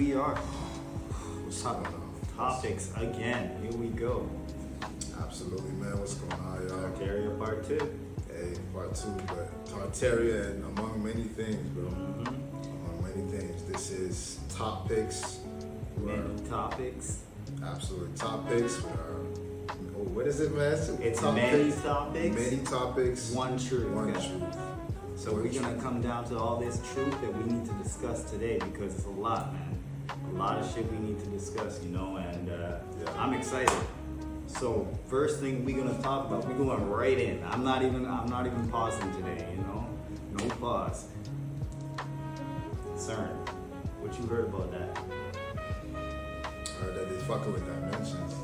we are. What's up, man? Topics again. Here we go. Absolutely, man. What's going on, y'all? Tartaria part 2. Hey, part 2, but Tartaria and among many things, bro. Among many things. This is top picks. Many topics. Absolutely. Top picks. What is it, man? It's top many picks. topics. Many topics. One truth. One guys. truth. So we're gonna come down to all this truth that we need to discuss today because it's a lot, man. A lot of shit we need to discuss, you know, and I'm excited. So first thing we're gonna talk about, we're going right in. I'm not even pausing today, you know, no pause. CERN, what you heard about that? I heard that they fucking with dimensions.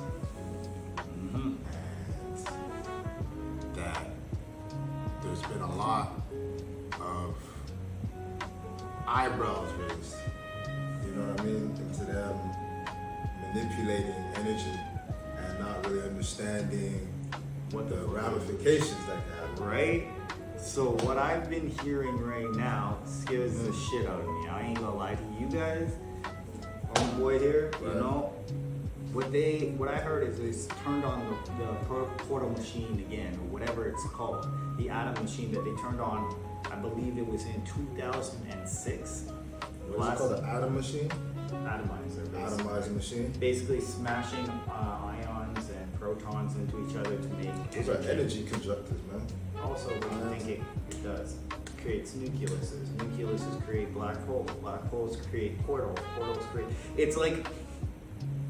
And that there's been a lot of eyebrows raised, you know what I mean, into them manipulating energy and not really understanding What the the fuck? ramifications that can have. Right? So what I've been hearing right now scares the shit out of me. I ain't gonna lie to you guys. Homeboy here, you Right. know. What I heard is it's turned on the portal machine again, or whatever it's called. The atom machine that they turned on, I believe it was in 2006. What is it called, the atom machine? Atomizer. Basically. Atomizing machine? Basically smashing ions and protons into each other to make Those are energy conductors, man. Also, what do you think it does? It creates nucleuses. Nucleuses create black holes. Black holes create portals. Portals create. It's like,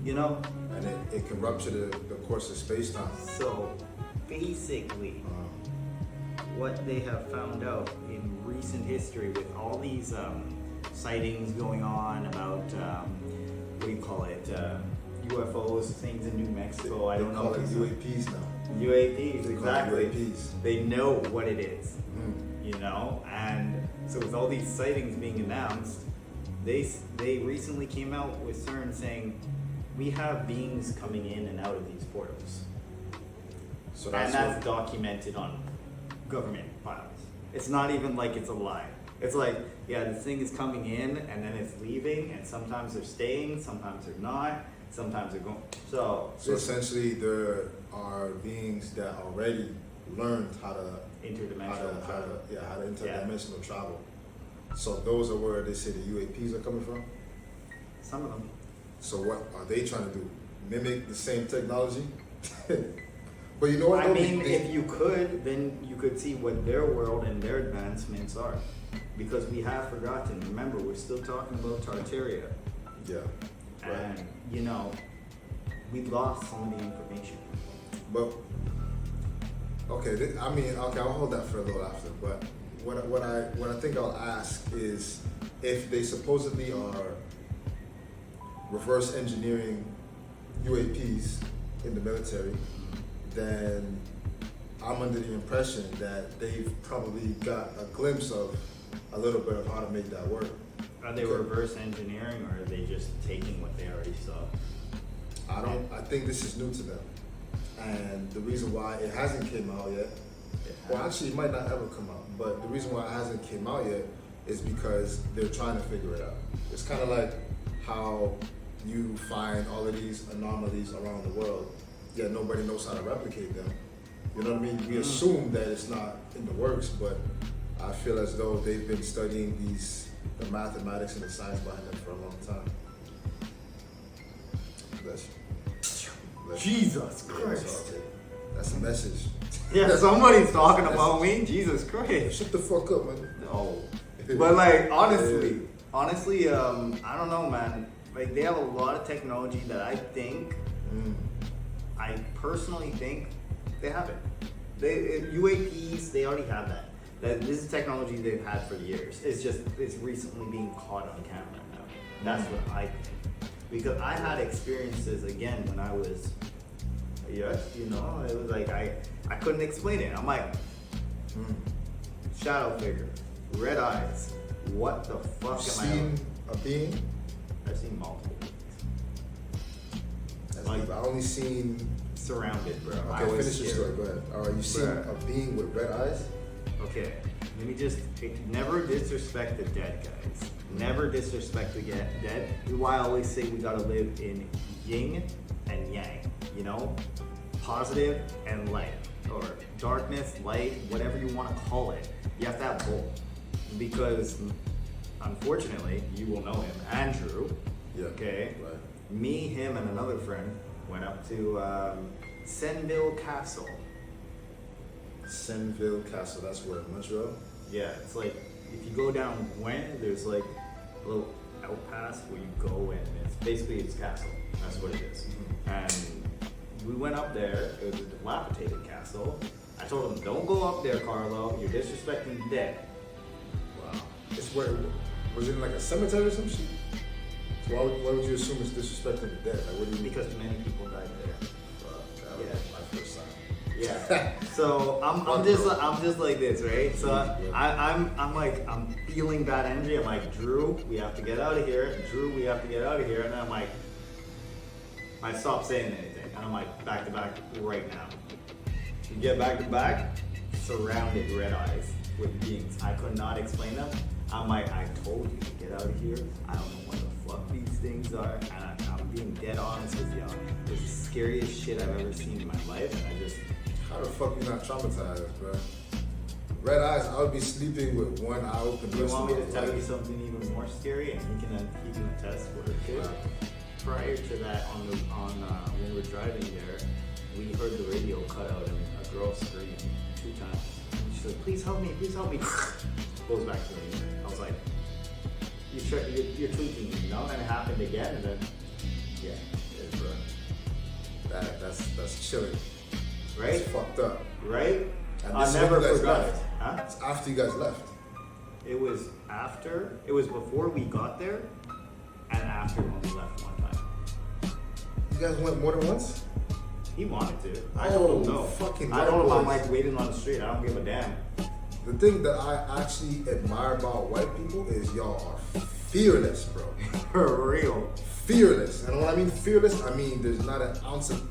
you know. And it can rupture the course of space-time. So, basically, what they have found out in recent history with all these sightings going on about what do you call it? UFOs, things in New Mexico. I don't know. They call it UAPs now. UAPs, exactly. UAPs. They know what it is, you know, and so with all these sightings being announced, they recently came out with CERN saying we have beings coming in and out of these portals, So and that's that's documented on government files. It's not even like it's a lie. It's like, yeah, this thing is coming in and then it's leaving, and sometimes they're staying, sometimes they're not, sometimes they're going. So essentially there are beings that already learned how to interdimensional travel. how to interdimensional travel. So those are where they say the UAPs are coming from. Some of them. So what are they trying to do? Mimic the same technology? But you know what? I mean, if you could, then you could see what their world and their advancements are. Because we have forgotten. Remember, we're still talking about Tartaria. Yeah. Right. And, you know, we lost some of the information. But okay, I'll hold that for a little after. But what I think I'll ask is if they supposedly are reverse engineering UAPs in the military, then I'm under the impression that they've probably got a glimpse of a little bit of how to make that work. Are they reverse engineering, or are they just taking what they already saw? I think this is new to them. And the reason why it hasn't came out yet, well actually it might not ever come out, but the reason why it hasn't came out yet is because they're trying to figure it out. It's kind of like how you find all of these anomalies around the world, yet nobody knows how to replicate them. You know what I mean? We assume that it's not in the works, but I feel as though they've been studying the mathematics and the science behind them for a long time. Bless you. Jesus Christ. That's a message. Yeah, somebody's talking about me. Jesus Christ. Shut the fuck up, man. No. But like, honestly, I don't know, man. Like, they have a lot of technology that I personally think they have it. UAPs, they already have that. This is technology they've had for years. It's recently being caught on camera now. That's what I think. Because I had experiences again when I was, you know, it was like I couldn't explain it. I'm like, shadow figure, red eyes. What the fuck am I? Seen a being? I've seen multiple beings. That's deep. I only seen. Surrounded, bro. Okay, finish your story. Go ahead. All right, you seen a being with red eyes? Okay, let me just never disrespect the dead, guys. Never disrespect the dead. This is why I always say we gotta live in yin and yang. You know, positive and light, or darkness, light, whatever you want to call it. You have to have both, because unfortunately, you will know him, Andrew. Yeah. Okay. Right. Me, him, and another friend went up to Senville Castle. Senville Castle, that's where in Montreal. Yeah, it's like if you go down Gwen, there's like a little outpass where you go, and it's castle. That's what it is. And we went up there. It was a dilapidated castle. I told him, "Don't go up there, Carlo. You're disrespecting the dead." Wow. It's where was it like a cemetery or some shit? So why would you assume it's disrespecting the dead? Like, what do you mean? Because many people died there. That was Yeah. my first time. Yeah. So I'm just like this, right? So I'm feeling bad energy. I'm like, Drew, we have to get out of here. Drew, we have to get out of here. And then I'm like, I stopped saying anything. And I'm like, back to back right now. You get back to back, surrounded red eyes with beings. I could not explain them. I'm like, I told you to get out of here. I don't know what the fuck these things are. And I'm being dead honest with y'all. It's the scariest shit I've ever seen in my life. And I just... How the fuck you not traumatized, bro? Red eyes, I would be sleeping with one eye open. Do you want me to tell you something even more scary? And he can attest for it too. Prior to that, when we were driving there, we heard the radio cut out and a girl screamed 2 times. And she's like, "Please help me! Please help me!" Goes back to the music. I was like, "You're tweaking, you know?" And it happened again, and then Yeah, bro. That's chilling. right, It's fucked up. right. And I this is never when you guys forgot it. left. Huh? It's after you guys left. It was after. It was before we got there, and after when we left one time. You guys went more than once? He wanted to. I Oh, told him no. fucking I told him I'm boys. like waiting on the street. I don't give a damn. The thing that I actually admire about white people is y'all are fearless, bro. For real. Fearless. And when I mean fearless, I mean there's not an ounce of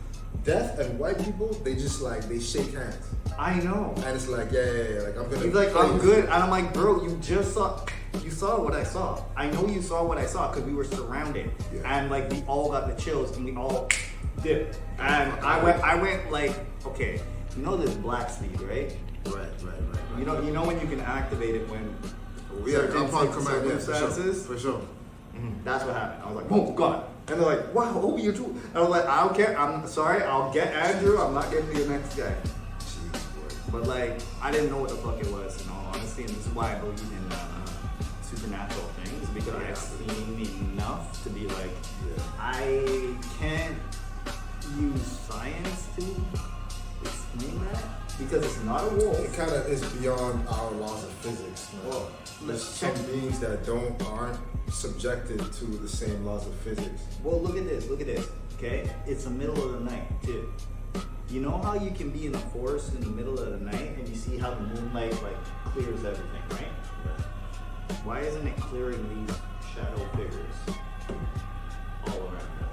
death. And white people, they just like, they shake hands. I know. And it's like, yeah, like I'm gonna. He's like, play I'm with good. you. And I'm like, bro, you saw what I saw. I know you saw what I saw because we were surrounded. Yeah. And like, we all got the chills and we all dipped. And I went like, okay, you know this black speed, right? Right. You know when you can activate it when Yeah, certain compound command, yeah, circumstances? for sure. That's what happened. I was like, oh God. And they're like, wow, oh, you're too. And I was like, I don't care. I'm sorry. I'll get Andrew. I'm not getting the next guy. Jeez, boy. But like, I didn't know what the fuck it was, in all honesty. And this is why I believe in supernatural things, because I've seen enough to be like, Yeah. I can't use science to explain that because it's not a wolf. It kind of is beyond our laws of physics. Man. Well, There's let's some check. beings that aren't subjected to the same laws of physics. Well, look at this, okay? It's the middle of the night, too. You know how you can be in the forest in the middle of the night and you see how the moonlight, like, clears everything, right? Why isn't it clearing these shadow figures all around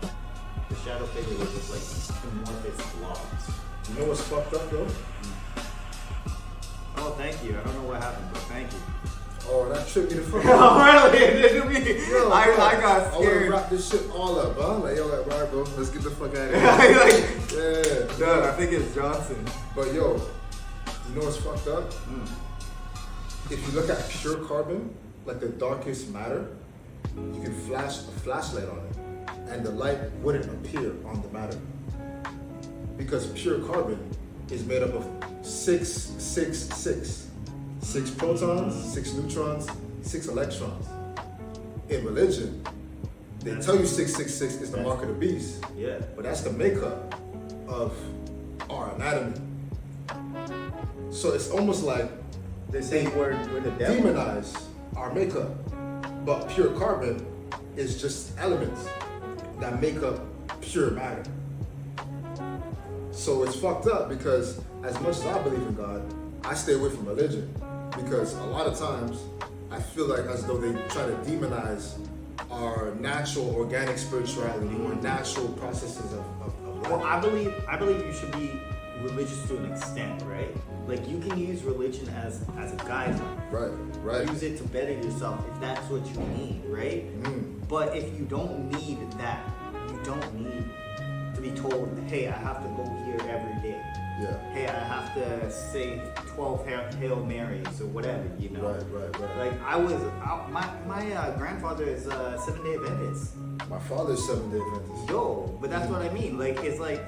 us? The shadow figures are just like amorphous blobs. You know what's fucked up though? Oh, thank you. I don't know what happened, but thank you. Oh, that tripped me the fuck Oh, out. really? It didn't mean. Yo, I got I wanna scared. wrap this shit all up, huh? Like, yo, like, right, bro, let's get the fuck out of here. Like, Yeah. dude, I think it's Johnson. But yo, you know what's fucked up? If you look at pure carbon, like the darkest matter, you can flash a flashlight on it, and the light wouldn't appear on the matter. Because pure carbon is made up of 666. 6 protons, 6 neutrons, 6 electrons. In religion, they tell you 666 is the mark of the beast, Yeah. but that's the makeup of our anatomy. So it's almost like They say we're the devil. demonize our makeup, but pure carbon is just elements that make up pure matter. So it's fucked up because as much as I believe in God, I stay away from religion because a lot of times I feel like as though they try to demonize our natural organic spirituality or natural processes of life. Well, I believe you should be religious to an extent, right? Like you can use religion as a guideline. Right. Use it to better yourself if that's what you need, right? But if you don't need that, you don't need to be told, hey, I have to go here every day. Yeah. Hey, I have to say 12 Hail Marys or whatever, you know? Right. Like my grandfather is a 7-day Adventist. My father's 7-day Adventist. Yo, but that's what I mean. Like, it's like,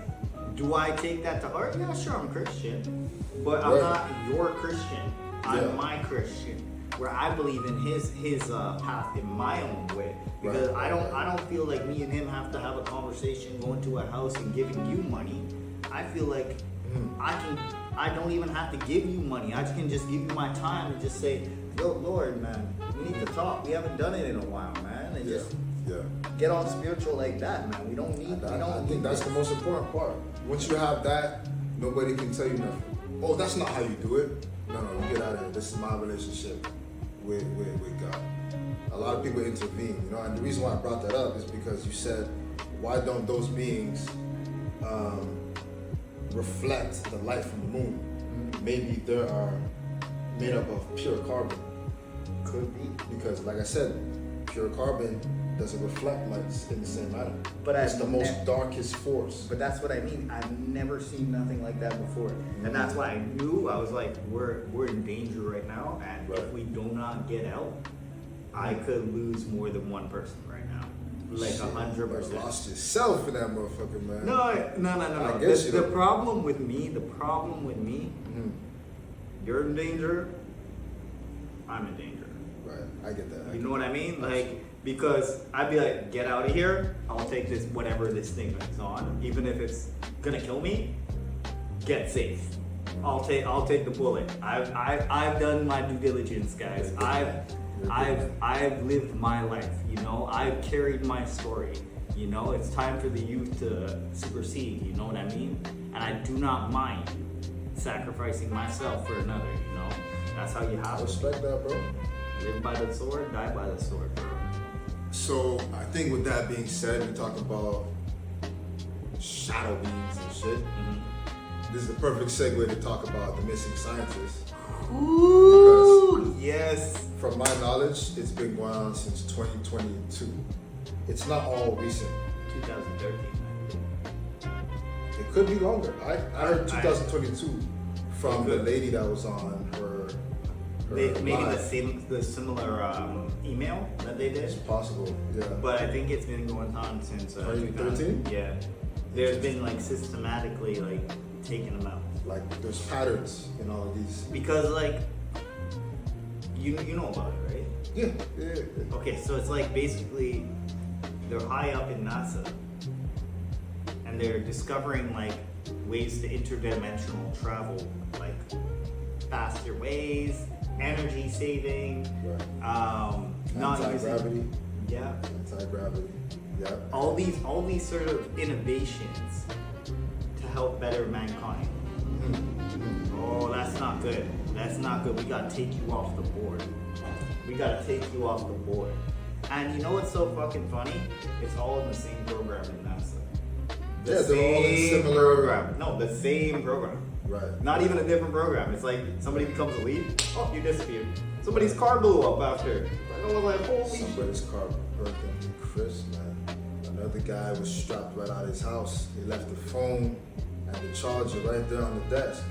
do I take that to heart? Yeah, sure, I'm Christian. But I'm not your Christian. I'm my Christian. Where I believe in his path in my own way. Because I don't feel like me and him have to have a conversation, going to a house and giving you money. I feel like I don't even have to give you money. I can just give you my time and just say, yo, Lord, man, we need to talk. We haven't done it in a while, man. And just get on spiritual like that, man. We don't need. I think that's the most important part. Once you have that, nobody can tell you nothing. Oh, that's not how you do it. No, you get out of here. This is my relationship with God. A lot of people intervene, you know, and the reason why I brought that up is because you said, why don't those beings reflect the light from the moon? Maybe they are made up of pure carbon. Could be. Because, like I said, pure carbon doesn't reflect light in the same matter. But it's the most darkest force. But that's what I mean. I've never seen nothing like that before, and that's why I knew. I was like, we're in danger right now, and if we do not get out, I could lose more than one person right now, like 100%. Lost yourself in that motherfucker, man. No. I get The problem with me, you're in danger. I'm in danger. Right, I get that. You know what I mean? Like, because I'd be like, get out of here. I'll take this, whatever this thing is on, even if it's gonna kill me. Get safe. I'll take the bullet. I've done my due diligence, guys. I've lived my life. You know, I've carried my story. You know, it's time for the youth to supersede. You know what I mean? And I do not mind sacrificing myself for another. You know, that's how you have to. Respect that, bro. Live by the sword, die by the sword, bro. So I think with that being said, we talk about shadow beings and shit. This is the perfect segue to talk about the missing scientists. Ooh, yes. From my knowledge, it's been going on since 2022. It's not all recent. 2013. It could be longer. I heard 2022 from the lady that was on her Maybe live. the similar email that they did. It's possible, yeah. But I think it's been going on since 2013. Yeah, there's been like systematically like taking them out. Like there's patterns in all of these. Because like you know about it, right? Yeah. Okay, so it's like basically they're high up in NASA and they're discovering like ways to interdimensional travel, like faster ways, energy saving, not anti-gravity. Yeah. Anti-gravity. Yeah. All these sort of innovations to help better mankind. Oh, that's not good. That's not good. We gotta take you off the board. And you know what's so fucking funny? It's all in the same program in NASA. They're all in similar program. No, the same program. Right. Not even a different program. It's like somebody becomes a lead. Oh, you disappeared. Somebody's car blew up after. I was like, holy shit. Somebody's car burnt into Chris, man. Another guy was strapped right out of his house. He left the phone and the charger right there on the desk.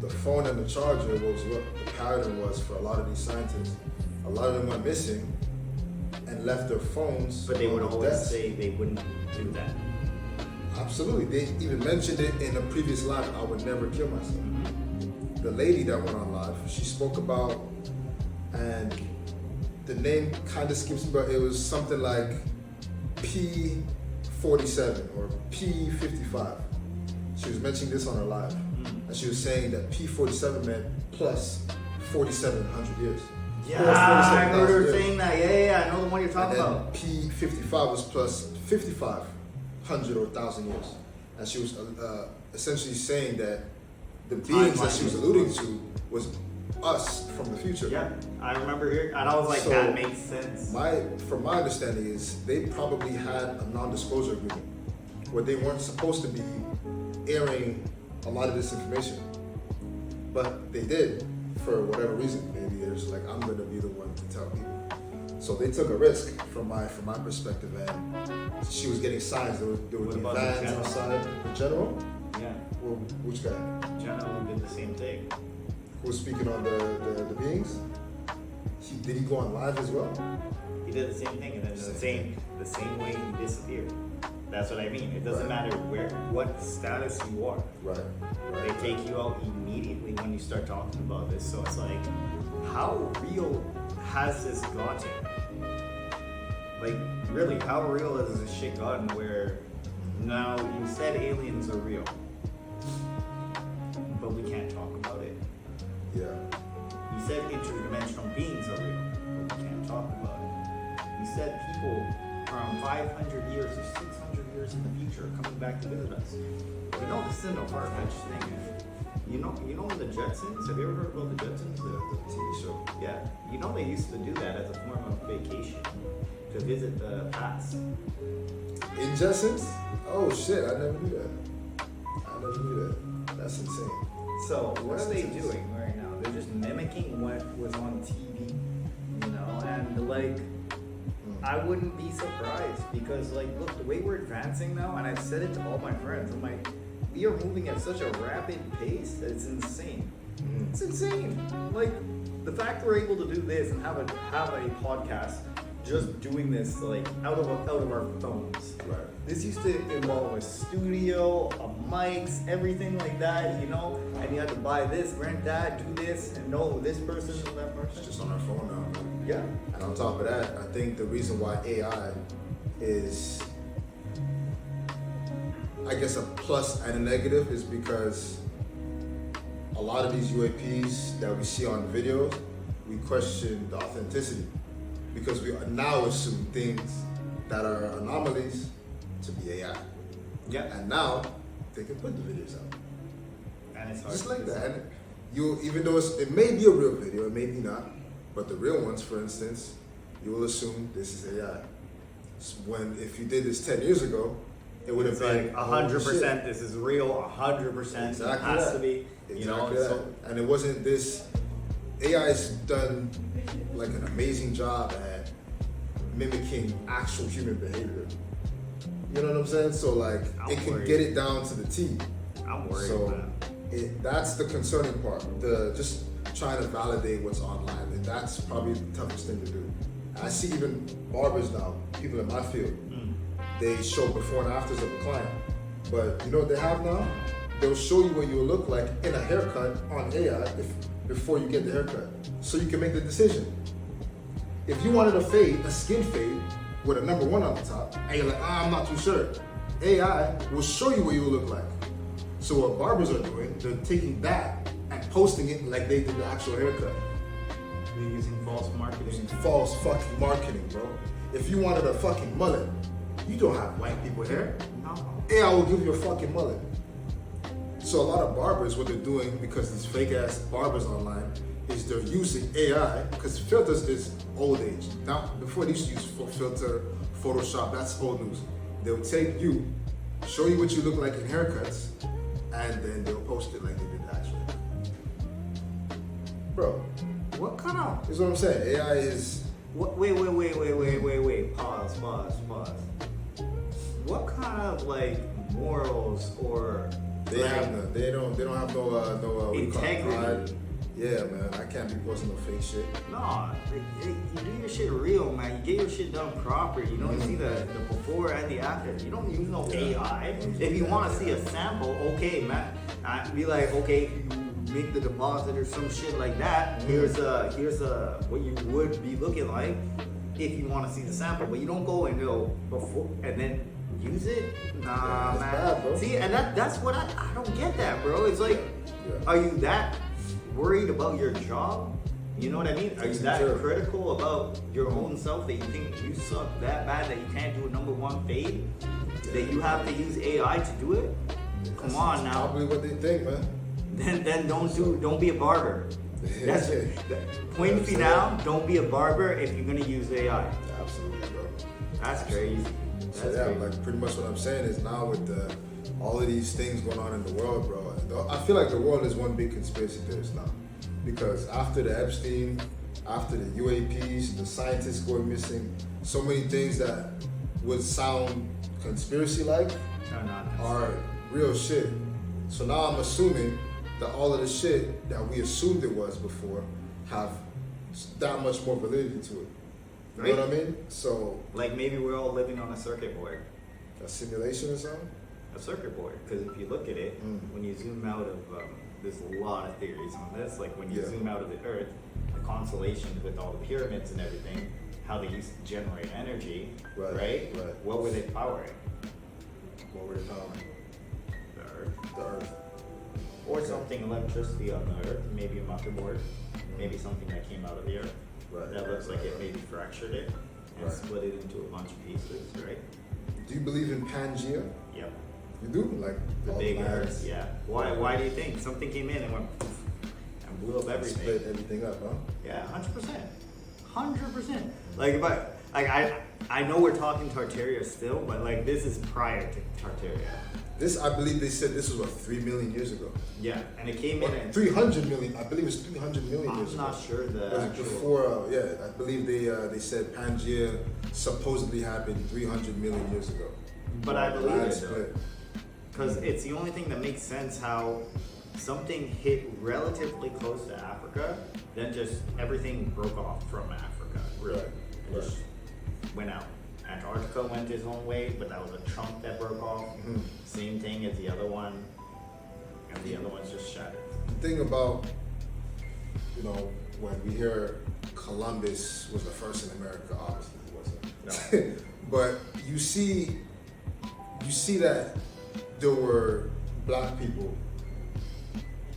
The phone and the charger was what the pattern was for a lot of these scientists. A lot of them went missing and left their phones. But they would on the always desk. say they wouldn't do that. Absolutely. They even mentioned it in a previous live, I would never kill myself. The lady that went on live, she spoke about, and the name kind of skips me, but it was something like P47 or P55. She was mentioning this on her live, and she was saying that P47 meant plus 4,700 years. Yeah, I heard her saying that. Yeah, I know the one you're talking about. P55 was plus 5,500 or 1,000 years, and she was essentially saying that the beings that she was alluding to was us from the future. Yeah, I remember hearing, and I was like, that makes sense. From my understanding is they probably had a non-disclosure agreement where they weren't supposed to be airing a lot of this information. But they did, for whatever reason. Maybe they're just like, I'm gonna be the one to tell people. So they took a risk from my perspective, and she was getting signs. There would What be about the vans general? outside. The general? Yeah. Well, which guy? General did the same thing. Who was speaking on the beings? Did he go on live as well? He did the same thing, and then the same way he disappeared. That's what I mean. It doesn't matter what status you are. Right. They take you out immediately when you start talking about this. So it's like, how real has this gotten? Like, really, how real has this shit gotten where now you said aliens are real, but we can't talk about it. Yeah. You said interdimensional beings are real, but we can't talk about it. You said people from 500 years or 600 years in the future are coming back to visit us. You know, this isn't a far-fetched thing. You know the Jetsons? Have you ever heard about the Jetsons? The TV show. Yeah. You know they used to do that as a form of vacation, to visit the past. In Jetsons? Oh shit, I never knew that. That's insane. So what That's are they intense. doing right now? They're just mimicking what was on TV, you know, and like, I wouldn't be surprised because, like, look, the way we're advancing now, and I've said it to all my friends, I'm like, we are moving at such a rapid pace that it's insane. It's insane. Like, the fact we're able to do this and have a podcast just doing this, like, out of our phones. Right. This used to involve a studio, mics, everything like that, you know, and you had to buy this, rent that, do this, and know this person and that It's person. just on our phone now. Yeah. And on top of that, I think the reason why AI is, I guess, a plus and a negative is because a lot of these UAPs that we see on videos, we question the authenticity because we now assume things that are anomalies to be AI. Yeah. And now they can put the videos out. And it's hard Just to like decide. that. And even though it may be a real video, it may be not, but the real ones, for instance, you will assume this is AI. If you did this 10 years ago, it would have It's been like 100%. This is real. 100%. Exactly It has that. to be. You know. Exactly that. So And it wasn't this. AI's done like an amazing job at mimicking actual human behavior. You know what I'm saying? So like I'm it can worried. get it down to the T. I'm worried. So man. that's the concerning part. The just trying to validate what's online, and that's probably the toughest thing to do. I see even barbers now, people in my field, they show before and afters of a client. But you know what they have now? They'll show you what you'll look like in a haircut on AI before you get the haircut, so you can make the decision. If you wanted a skin fade with a number 1 on the top, and you're like, I'm not too sure, AI will show you what you will look like. So what barbers are doing, they're taking that and posting it like they did the actual haircut. They're using false marketing. Using false fucking marketing, bro. If you wanted a fucking mullet, you don't have white people hair. No. AI will give you a fucking mullet. So a lot of barbers, what they're doing, because these fake ass barbers online, is they're using AI, because filters is old age. Now, before they used to use filter, Photoshop, that's old news. They'll take you, show you what you look like in haircuts, and then they'll post it like they did actually. Bro, What kind of? this is what I'm saying. AI is. What, wait. Pause. What kind of like morals or They like, have none. They don't have no what do you call it, integrity? pride. Yeah, man. I can't be posting no fake shit. No, you do your shit real, man. You get your shit done proper. You know, you see the before and the after. You don't use no AI. If you want to see a sample, okay, man. I'd be like, okay, you make the deposit or some shit like that. Here's what you would be looking like if you want to see the sample. But you don't go and go before and then use it. Nah, Yeah, that's man. bad, bro. See, and that's what I don't get that, bro. It's like, Yeah. are you that worried about your job? You know what I mean? Are you that Sure. critical about your own self that you think you suck that bad that you can't do a number 1 fade? That you have to use AI to do it? Come on now. Probably what they think, man. Then don't be a barber. That's it. Point me now. Don't be a barber if you're gonna use AI. Absolutely, bro. That's crazy. So That's yeah, crazy. like pretty much what I'm saying is now with all of these things going on in the world, bro, I feel like the world is one big conspiracy theorist now. Because after the Epstein, after the UAPs, the scientists going missing, so many things that would sound conspiracy-like No, not are real shit. So now I'm assuming that all of the shit that we assumed it was before have that much more validity to it. You know what I mean? So like maybe we're all living on a circuit board. a simulation or something? A circuit board, because if you look at it, when you zoom out of, there's a lot of theories on this. Like when you zoom out of the Earth, the constellations with all the pyramids and everything, how they used to generate energy, right? What were they powering? What were they powering? The Earth. The Earth. Or something, electricity on the Earth, maybe a motherboard, maybe something that came out of the Earth. That looks like it maybe fractured it and split it into a bunch of pieces, right? Do you believe in Pangea? Yep. You do? Like The all big planets? Earth, yeah. Why do you think? Something came in and went poof, and blew up everything. Split everything up, huh? Yeah, 100%. 100%. Like, but I know we're talking Tartaria still, but like this is prior to Tartaria. This, I believe they said this was what, 3 million years ago? Yeah, and it came in and 300 million, I believe it's 300 million years I'm ago. not sure the Was it actual. before, yeah, I believe they said Pangea supposedly happened 300 million years ago. But I believe Land it though. split. Because it's the only thing that makes sense how something hit relatively close to Africa, then just everything broke off from Africa, really. And just went out. Antarctica went its own way, but that was a chunk that broke off. Same thing as the other one, and the other one's just shattered. The thing about, you know, when we hear Columbus was the first in America, obviously he wasn't. No. But you see that there were black people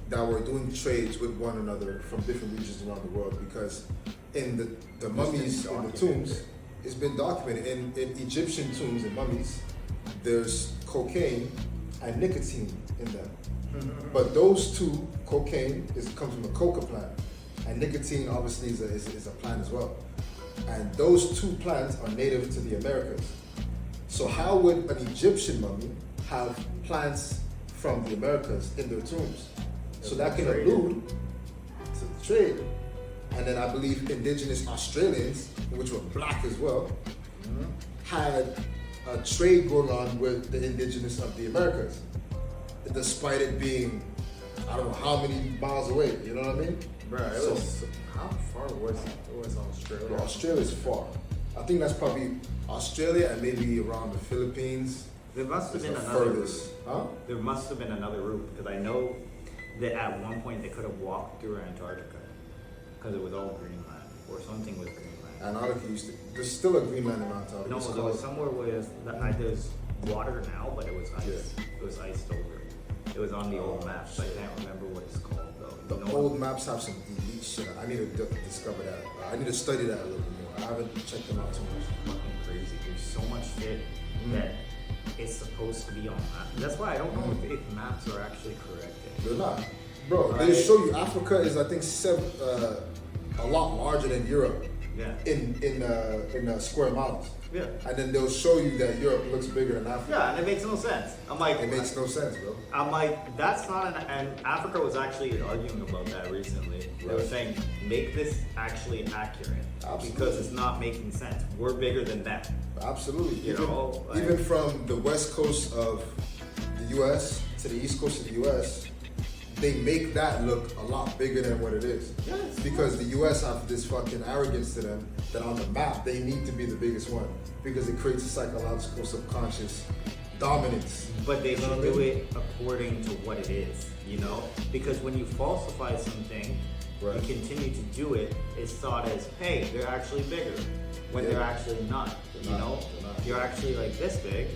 that were doing trades with one another from different regions around the world, because in the mummies in the tombs, it's been documented in Egyptian tombs and mummies, there's cocaine and nicotine in them. But those two, cocaine comes from a coca plant, and nicotine obviously is a plant as well. And those two plants are native to the Americas. So how would an Egyptian mummy have plants from the Americas in their tombs? So that can allude to the trade. And then I believe indigenous Australians, which were black as well, had a trade going on with the indigenous of the Americas, despite it being, I don't know how many miles away, you know what I mean? Bro, how far was Australia? Bro, Australia's far. I think that's probably Australia and maybe around the Philippines. There must have is been the another furthest. Huh? There must have been another route, because I know that at one point they could have walked through Antarctica, because it was all Greenland, or something with Greenland. Antarctica used to, there's still a Greenland in Antarctica. No, It's there was called- somewhere where there's water now, but it was ice. Yeah. It was iced over. It was on the old maps. I can't remember what it's called though. The You know? old maps have some elite shit. I need to discover that. I need to study that a little bit more. I haven't checked them out too much. Fucking crazy. There's so much shit that is supposed to be on maps. That's why I don't know if maps are actually correct. They're not. Bro, they Right. show you Africa is, I think, a lot larger than Europe Yeah. in square miles. Yeah. And then they'll show you that Europe looks bigger than Africa. Yeah, and it makes no sense. I'm like, It makes no sense, bro. I'm like, that's not an. And Africa was actually arguing about that recently. They were Right. saying, make this actually accurate. Absolutely. Because it's not making sense. We're bigger than them. Absolutely. You know, like- even from the west coast of the U.S. to the east coast of the U.S., they make that look a lot bigger than what it is. Yes. Because the U.S. have this fucking arrogance to them that on the map they need to be the biggest one, because it creates a psychological subconscious dominance. But they You know should what I do mean? it according to what it is, you know? Because when you falsify something, Right. you continue to do it, it's thought as, hey, they're actually bigger. When they're Yeah. actually not, They're you not, know? they're not. You're actually like this big,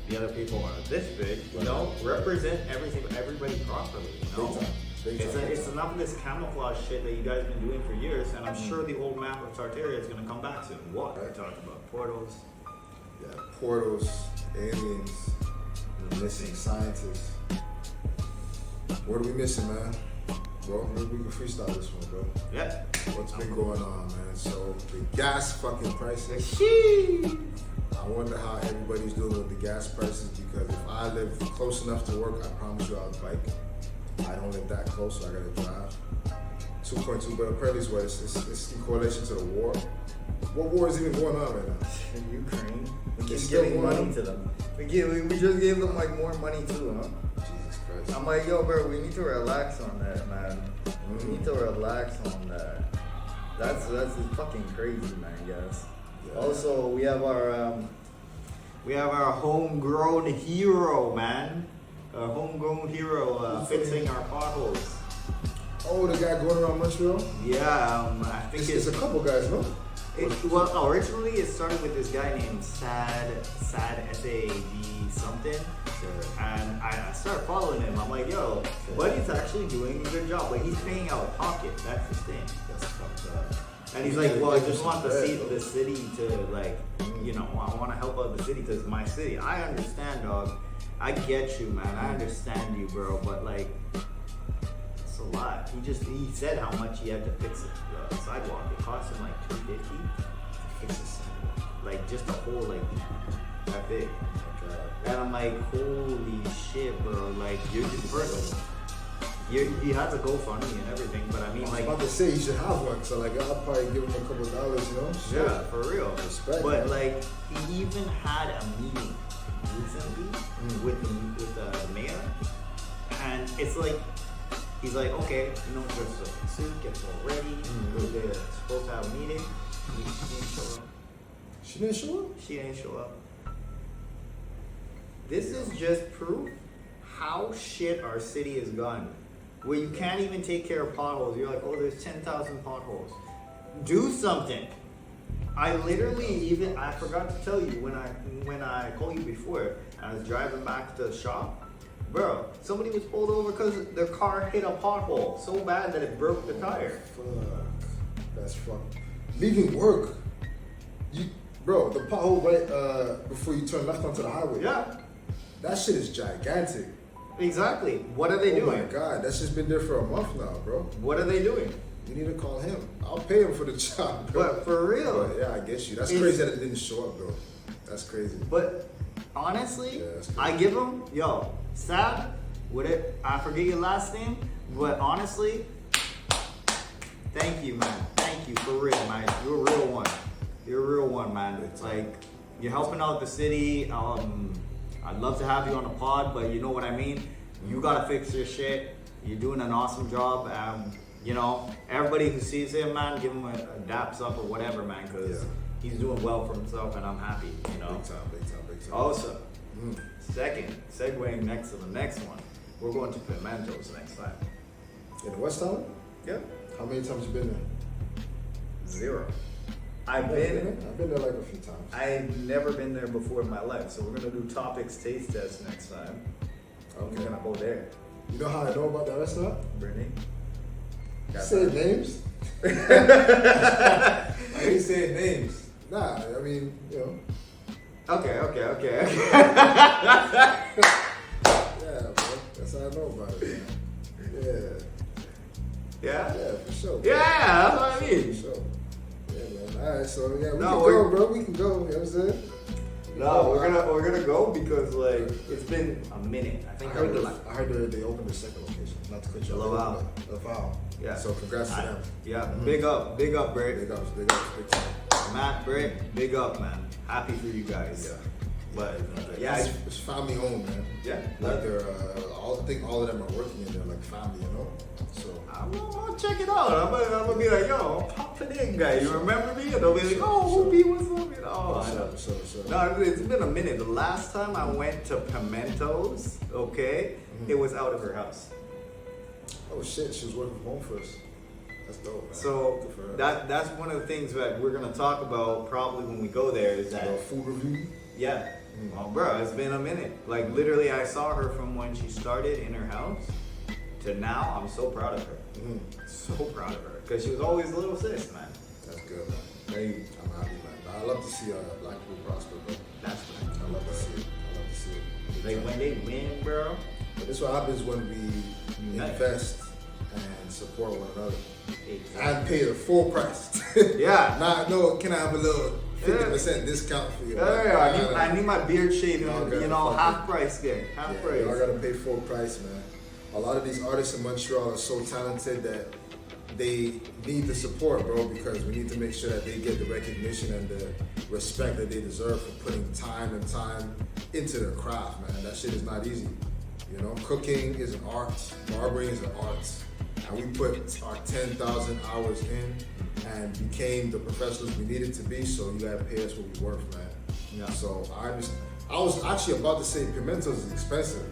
the other people are this big, you Right. know? Right. Represent everybody properly, you know? Big time. Big time. It's enough of this camouflage shit that you guys have been doing for years, and I'm sure the old map of Tartaria is gonna come back soon. What? Right. We talked about portals. Yeah, portals, aliens, the missing scientists. What are we missing, man? Bro, maybe we can freestyle this one, bro. Yep. What's been going on, man? So the gas fucking prices. Sheesh. I I wonder how everybody's doing with the gas prices, because if I live close enough to work, I promise you I'll bike. I don't live that close, so I gotta drive. 2.2, but apparently it's in correlation to the war. What war is even going on right now? In Ukraine, we It's keep still giving going money on? to them. We just gave them like more money too, huh? Jesus Christ. I'm like, yo, bro, we need to relax on that, man. We need to Mm. relax on that. That's fucking crazy, man. Yes. Yeah. Also, we have our homegrown hero, man. A homegrown hero fixing our potholes. Oh, the guy going around Montreal? Yeah, I think It's a couple guys, no? well, originally it started with this guy named Sad SAD something, and I started following him. I'm like, yo, buddy's actually doing a good job. Like he's paying out of pocket. That's the thing. That's fucked up. And he's like, well, I just want the city to like, you know, I want to help out the city because it's my city. I understand, dog. I get you, man. I understand you, bro. But like, it's a lot. He said how much he had to fix the sidewalk. It cost him like $250 to fix the sidewalk. Like just a hole like that big. And I'm like, holy shit, bro. Like you're the person. He had to GoFundMe and everything, but I mean, I was like, about to say he should have one, so like I'll probably give him a couple of dollars, you know? Shit. yeah, for real. Respect, But man. like, he even had a meeting recently with the mayor, and it's like, he's like, okay, you know, dress up in suit, get all ready. They're supposed to have a meeting. She didn't show up. She didn't show up? She didn't show up. This is just proof how shit our city has gone. Where you can't even take care of potholes. You're like, oh, there's 10,000 potholes. Do something. I forgot to tell you when I called you before. I was driving back to the shop. Bro, somebody was pulled over because their car hit a pothole so bad that it broke the tire. Fuck. That's fucked. Leaving work. Bro, the pothole right before you turn left onto the highway. Yeah, That shit is gigantic. exactly. What are they Oh doing? my god, that's just been there for a month now, bro. What are they doing? You need to call him. I'll pay him for the job, bro. But for real. But yeah, I get you. That's It's- crazy that it didn't show up, though. That's crazy. But honestly, Yeah, that's crazy. I give him, yo, Sab, I forget your last name, but honestly, thank you, man. Thank you for real, man. You're a real one. You're a real one, man. It's like you're helping out the city. I'd love to have you on the pod, but you know what I mean. You gotta fix your shit. You're doing an awesome job. You know, everybody who sees him, man, give him a daps up or whatever, man, because Yeah. he's doing well for himself, and I'm happy. You know. Big time, big time, big time. Also, Mm. second, segueing next to the next one, we're going to Pimentos next time. In the West Town? Yeah. How many times you been there? 0. I've I've been, been there like a few times. I've never been there before in my life, so we're gonna do topics taste test next time. Okay. We're gonna go there. You know how I know about that restaurant? Brittany? You said names? I ain't saying names. Nah, I mean, you know. Okay. Yeah, bro. That's how I know about it, man. Yeah. Yeah? Yeah, for sure. Yeah, that's what I For mean. sure. Yeah, man. Alright, so yeah, we No, can we're- go, bro. We can go. You know what I'm saying? No, we're gonna go because like it's been a minute. I I think heard, was I heard they opened the second location. Not to cut you Laval. off. Laval. Yeah. So congrats to them. Yeah, big up, Britt. Big ups, big time. Matt, Britt, big up, man. Happy for you guys. Yeah. But yeah, It's family home, man. yeah. Like they're, I think all of them are working in there like family, you know. So I'm gonna check it out. I'm gonna be like, yo, I'm popping in, guy. You remember me? And they'll be like, oh, Hoopy, what's up? You know, I know. so. No, it's been a minute. The last time I went to Pimentos, okay, it was out of her house. Oh shit, she was working from home first. That's dope, man. So Good for her. that's one of the things that we're gonna talk about probably when we go there is that Food review. yeah. Well, bro, it's been a minute. Like literally, I saw her from when she started in her house to now. I'm so proud of her. So proud of her because she was always a little sis, man. That's good, man. Hey, I'm happy, man. I love to see black people prosper, bro. that's I love to see it. I love to see it. like when they win, bro. But this is what happens when we Unite. invest and support one another Exactly. and pay the full price. Yeah. Not no. Can I have a little 50% discount for you. Yeah, I need my beard shaved, Y'all you gotta know, fucking- half price game, half Yeah, price. y'all gotta pay full price, man. A lot of these artists in Montreal are so talented that they need the support, bro, because we need to make sure that they get the recognition and the respect that they deserve for putting time and time into their craft, man. That shit is not easy. You know, cooking is an art, barbering is an art. And we put our 10,000 hours in and became the professionals we needed to be, so you gotta pay us what we're worth, man. Yeah. So I was actually about to say pimentos is expensive,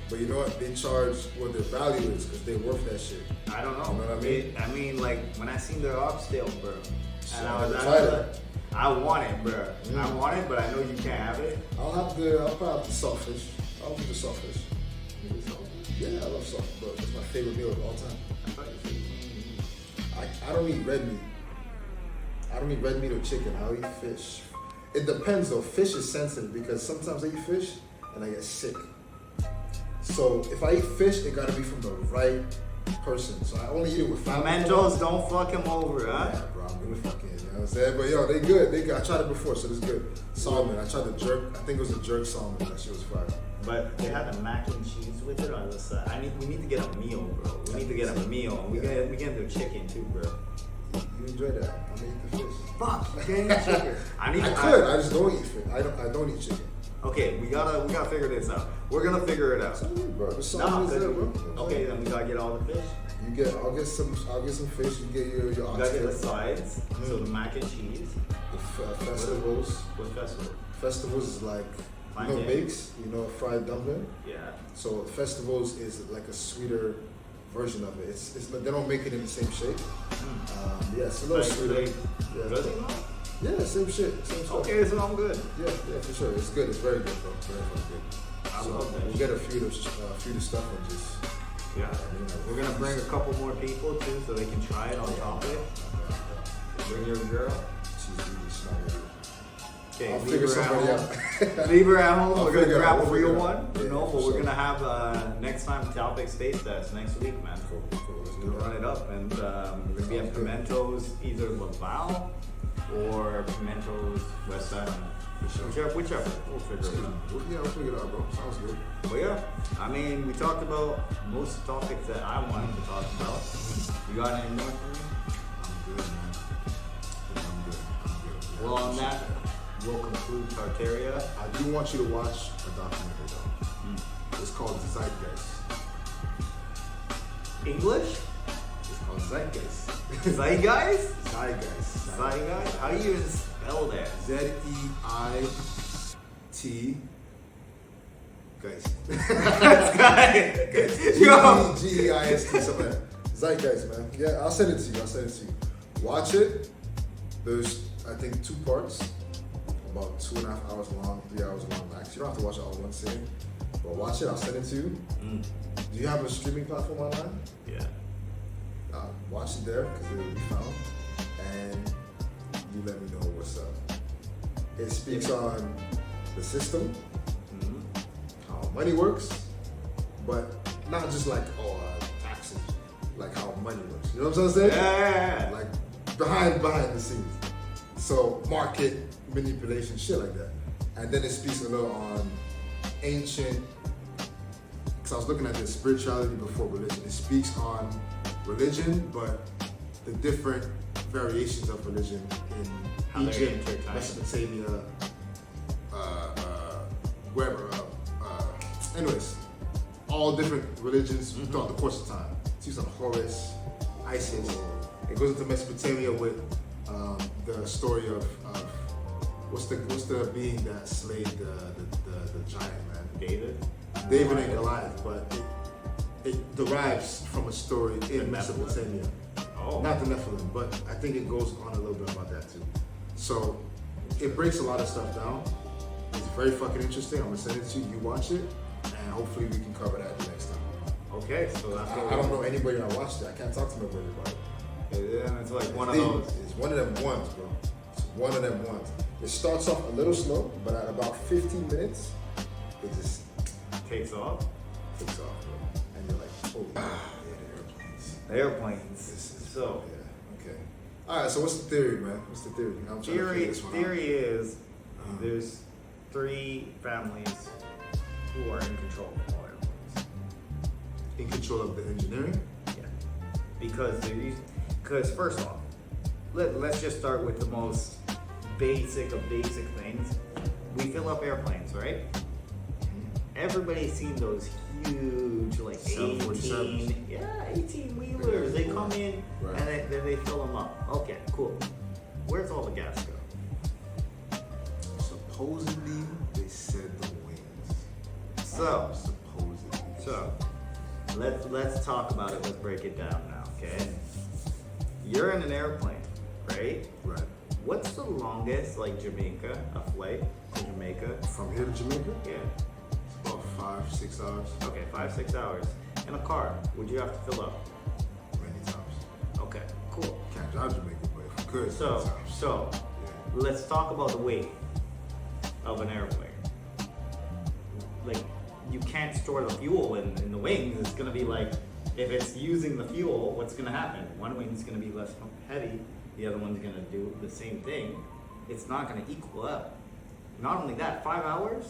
but you know what? They charge what their value is because they're worth that shit. I don't know. You know what I mean? I mean, like when I seen their oxtail, bro, and I was tried like, it. I want it, bro. I want it, but I know you can't have it. I'll probably have the saltfish. I'll do the saltfish. Yeah, I love saltfish, bro. It's my favorite meal of all time. I thought you said I don't eat red meat. I don't eat red meat or chicken. I'll eat fish. It depends though. Fish is sensitive because sometimes I eat fish and I get sick. So if I eat fish, it gotta be from the right person. So I only eat it with family. Mentos, don't fuck him over, huh? Yeah, bro, I'm gonna fucking, you know what I'm saying? But yo, they good. I tried it before, so it's good. Salmon. I tried the jerk. I think it was a jerk salmon. That shit was fire. But they had the mac and cheese with it on the side. We need to get a meal, bro. We need to get a meal. We can do chicken too, bro. You enjoy that? I'm gonna eat the fish. Fuck, you can't eat chicken. I just don't eat fish. I don't eat chicken. Okay, we gotta figure this out. We're gonna figure it out. It's all right, bro. The No, salmon is there, bro. okay, then we gotta get all the fish. I'll get some fish. You get your We gotta get the oxtail. sides. So the mac and cheese. The festivals. What festival? Festivals is like, you know, Pancake. bakes. You know, fried dumpling. Yeah. So festivals is like a sweeter version of it. It's they don't make it in the same shape. Yeah, it's a little sweeter. Yeah. Really? Yeah, same shit, same stuff. Okay, so I'm good. Yeah, for sure. It's good. It's very good, bro. Very good. I So love that we'll get a few of the stuff and just. Yeah. We're gonna bring a couple more people too, so they can try it on top of it. Bring your girl. She's not ready. Okay, I'll leave figure her at somebody home. out. Leave her at home. I'll We're gonna figure it grab out. a We'll real figure it one, out. you Yeah, know. for But we're sure. gonna have next time topic space test next week, man. Cool. Let's do We'll run that. it up, and we're gonna be at Pimentos, either Laval or Pimentos West Side. Whichever. We'll figure it out. Yeah, we'll figure it out, bro. Sounds good. But yeah, I mean, we talked about most topics that I wanted to talk about. You got any more for me? I'm good, man. I'm good. Well, on that, we'll conclude Tartaria. I do want you to watch a documentary though. It's called Zeitgeist. English? It's called Zeitgeist. Zeitgeist? Zeitgeist. Zeitgeist? How do you even spell that? Z-E-I-T. Geist. Yo! G-E-I-S-T, something like that. Zeitgeist, man. Yeah, I'll send it to you. Watch it. There's, I think, 2 parts. About 2.5 hours long, 3 hours long max. You don't have to watch it all in one sitting. But watch it, I'll send it to you. Do you have a streaming platform online? Yeah. Watch it there, because it will be found. And you let me know what's up. It speaks on the system, how money works, but not just like, taxes, like how money works. You know what I'm saying? Yeah. Like behind the scenes. So market manipulation, shit like that. And then it speaks a little on ancient, because I was looking at the spirituality before religion. It speaks on religion, but the different variations of religion in How they're Egypt, intertwined. Mesopotamia, wherever. Anyways, all different religions throughout the course of time. It speaks on Horus, Isis. It goes into Mesopotamia with the story of what's the being that slayed the giant man? David and Goliath, but it derives from a story in Mesopotamia. Oh. Not the Nephilim, but I think it goes on a little bit about that too. So it breaks a lot of stuff down. It's very fucking interesting. I'm gonna send it to you. You watch it, and hopefully we can cover that next time. Okay, so that's what I don't know anybody that watched it. I can't talk to nobody about it. Yeah, it's like one of those. It's one of them ones, bro. It's one of them ones. It starts off a little slow, but at about 15 minutes, it just Takes off. takes off, bro. And you're like, oh, yeah, the airplanes. Airplanes. This is, So, yeah, okay. All right, so what's the theory, man? What's the theory? I'm trying to figure this one out. Theory is there's 3 families who are in control of all airplanes. In control of the engineering? Yeah. Because first off, let's just start with the most basic of basic things. We fill up airplanes, right? Everybody's seen those huge, like 747s? 18 wheelers. They come in Right. and then they fill them up. Okay, cool. Where's all the gas go? Supposedly, they said the wings. So, Supposedly. let's talk about it. Let's break it down now, okay? You're in an airplane, right? Right. What's the longest, like Jamaica, a flight to Jamaica? From here to Jamaica? Yeah. It's about 5-6 hours. Okay, 5-6 hours. In a car, would you have to fill up? Many times. Okay, cool. Can't drive Jamaica, but if you could, So, many times. so Yeah. let's talk about the weight of an airplane. Like, you can't store the fuel in the wings. It's gonna be like, if it's using the fuel, what's gonna happen? One wing's gonna be less heavy, the other one's gonna do the same thing. It's not gonna equal up. Not only that, 5 hours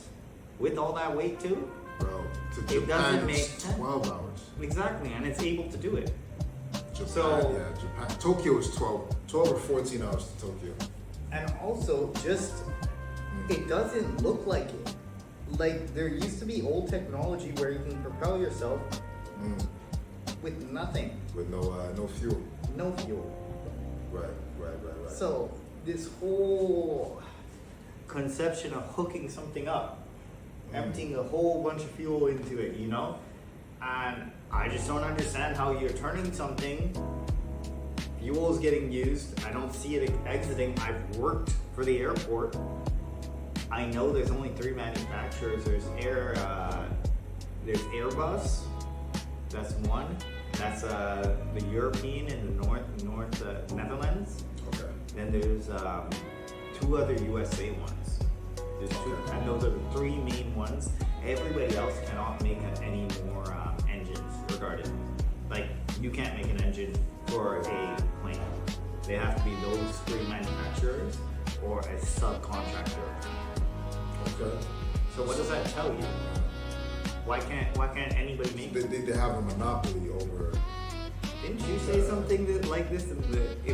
with all that weight too? Bro, to It Japan, doesn't it's make sense. 12 hours. Exactly, and it's able to do it. Japan, So- yeah, Japan. Tokyo is 12 or 14 hours to Tokyo. And also, just, it doesn't look like it. Like, there used to be old technology where you can propel yourself with nothing, With no fuel. no fuel. Right. So, this whole conception of hooking something up, emptying a whole bunch of fuel into it, you know? And I just don't understand how you're turning something, fuel is getting used, I don't see it exiting. I've worked for the airport. I know there's only 3 manufacturers. There's Airbus, that's one. That's the European in the North Netherlands. Okay. Then there's 2 other USA ones. There's 2, and those are the 3 main ones. Everybody else cannot make any more engines regarding. Like, you can't make an engine for a plane. They have to be those 3 manufacturers or a subcontractor. Okay. So what does that tell you? Why can't anybody make it? They have a monopoly over. Didn't you say something like this in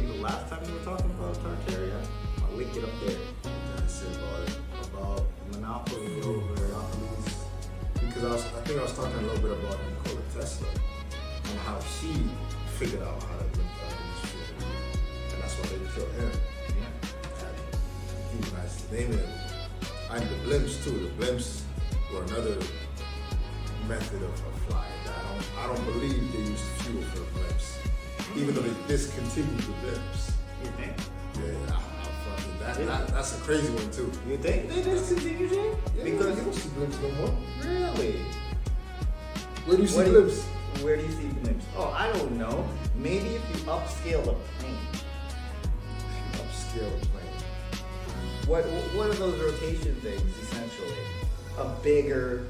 the last time we were talking about Tartaria? I'll link it up there. I said about Monopoly over. monopolies. Because I think I was talking a little bit about Nikola Tesla and how she figured out how to make the industry, and that's why they killed him. Yeah. And he was nice to name it. And the blimps too. The blimps were another method of flying. I don't believe they used fuel for the blimps, even though they discontinued the blimps. You think? Yeah, that's a crazy one too. You think they discontinued it? Yeah, Because you don't see blimps no more. really? Where do you see What blimps? Where do you see blimps? Oh, I don't know. Maybe if you upscale the plane. Upscale plane. What are those rotation things essentially? A bigger.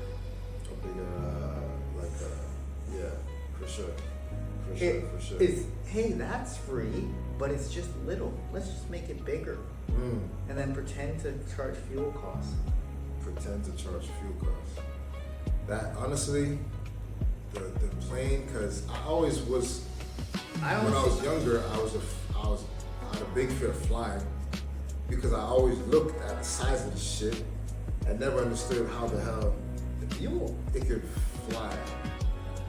A bigger, yeah, for sure. For sure. Is hey, that's free, but it's just little. Let's just make it bigger, and then pretend to charge fuel costs. Pretend to charge fuel costs. That honestly, the plane, because I always was. When I was younger, I had a big fear of flying because I always looked at the size of the shit and never understood how the hell The fuel it could fly.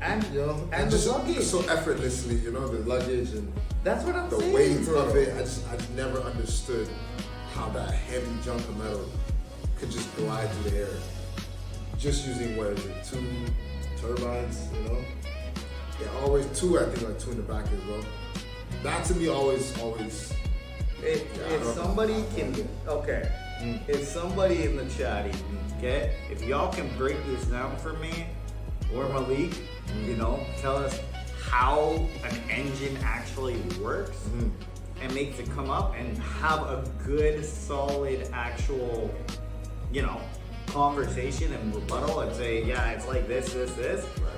and You know, and the just luggage. so effortlessly, you know, the luggage and That's what I'm the saying. weight bro. of it. I never understood how that heavy chunk of metal could just glide through the air, just using what is it, 2 turbines, you know? Yeah, always 2. I think like 2 in the back as well. That to me always. If somebody can, okay, if somebody in the chat, okay, if y'all can break this down for me, or Malik, you know, tell us how an engine actually works and makes it come up and have a good, solid, actual, you know, conversation and rebuttal and say, yeah, it's like this.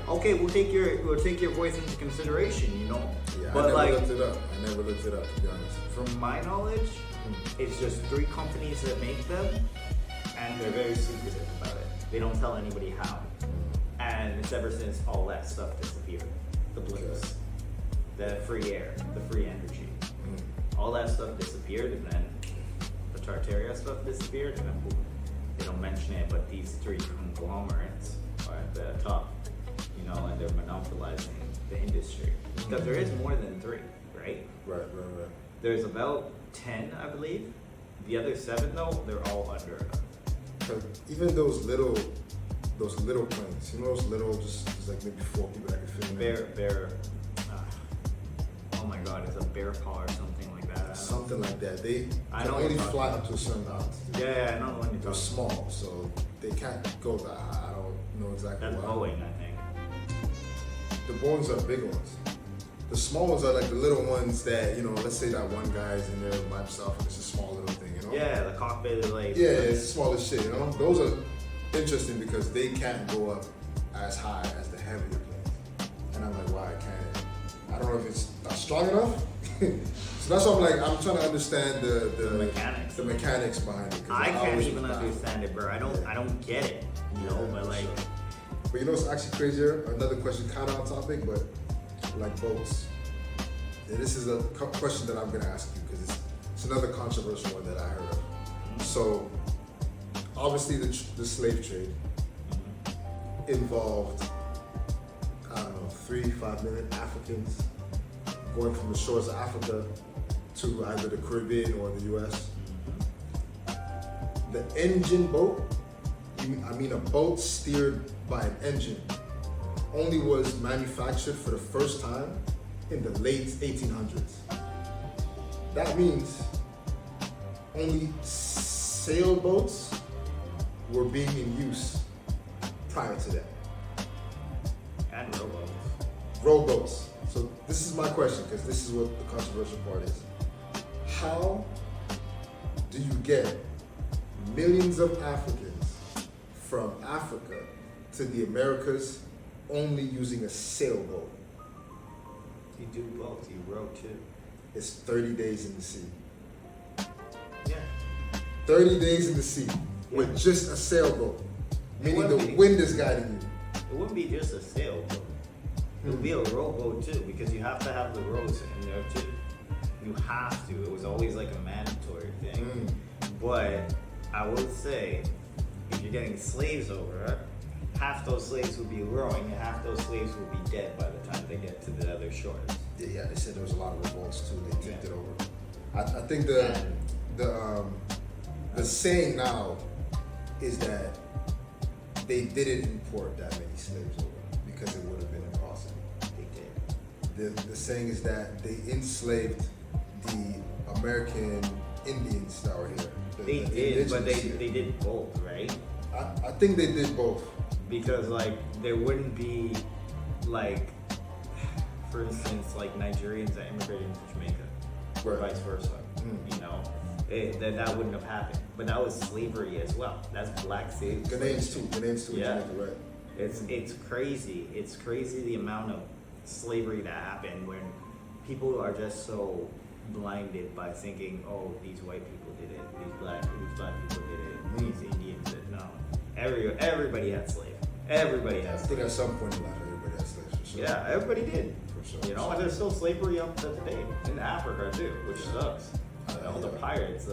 Okay, we'll take your voice into consideration, you know. Yeah, But I like, never looked it up, to be honest. from my knowledge, it's just 3 companies that make them, and they're very secretive about it. They don't tell anybody how. And it's ever since all that stuff disappeared. The blues, the free air, the free energy. All that stuff disappeared, and then the Tartaria stuff disappeared, and then boom, they don't mention it, but these 3 conglomerates are at the top, you know, and they're monopolizing the industry. Because there is more than 3, right? Right. There's about 10, I believe. The other 7, though, they're all under. But even those little planes, you know, those little, just like maybe 4 people that can fit in there. Oh my God, it's a bear paw or something like that. Something like that. They I can know only what you're fly talking up to a certain altitude. Yeah, I know when you're They're talking. small, so they can't go that high. I don't know exactly That's why. Boeing, I think. The Boeings are big ones. The small ones are like the little ones that, you know, let's say that one guy's in there by himself and it's a small little thing, you know? Yeah, the cockpit is like. Yeah, it's the smallest shit, you know? Those are interesting because they can't go up as high as the heavier planes. And I'm like, why can't it? I don't know if it's not strong enough. So that's why I'm trying to understand the mechanics. The mechanics behind it. 'cause I can't always even was baffled. understand it, bro. I don't get it. You know, but like. But you know what's actually crazier? Another question kind of on topic, but like boats. And this is a question that I'm gonna ask you because it's another controversial one that I heard of. So obviously the slave trade involved, I don't know, 3-5 million Africans going from the shores of Africa to either the Caribbean or the US. The engine boat, a boat steered by an engine, only was manufactured for the first time in the late 1800s. That means only sailboats were being in use prior to that. And rowboats. Rowboats. So this is my question, because this is what the controversial part is. How do you get millions of Africans from Africa to the Americas only using a sailboat? You do both. You row too. It's 30 days in the sea. Yeah. 30 days in the sea Yeah. with just a sailboat, meaning wouldn't the be. wind is guiding you. It wouldn't be just a sailboat. It would be a rowboat too, because you have to have the rows in there too. You have to. It was always like a mandatory thing. But I would say, if you're getting slaves over, half those slaves would be rowing, and half those slaves would be dead by the time they get to the other shores. Yeah, they said there was a lot of revolts too. They tipped Yeah. it over. I think the saying now is that they didn't import that many slaves over because it would have been impossible. They did. The saying is that they enslaved the American Indians that were here. They the did, but indigenous here. they did both, right? I think they did both. Because like there wouldn't be like, for instance, like Nigerians that immigrated to Jamaica, or Right. vice versa. You know, that wouldn't have happened. But that was slavery as well. That's black slavery. Ghanaians too. Ghanaians too. in Yeah. Jamaica, right? It's crazy. It's crazy the amount of slavery that happened when people are just so blinded by thinking, oh, these white people did it, these black people did it, these Indians did. No, everybody had slaves. Everybody I has think slaves. at some point in life, everybody has slaves for sure. Yeah, everybody did. For sure. You know, and there's still slavery up to today in Africa too, which sucks. You know, the pirates,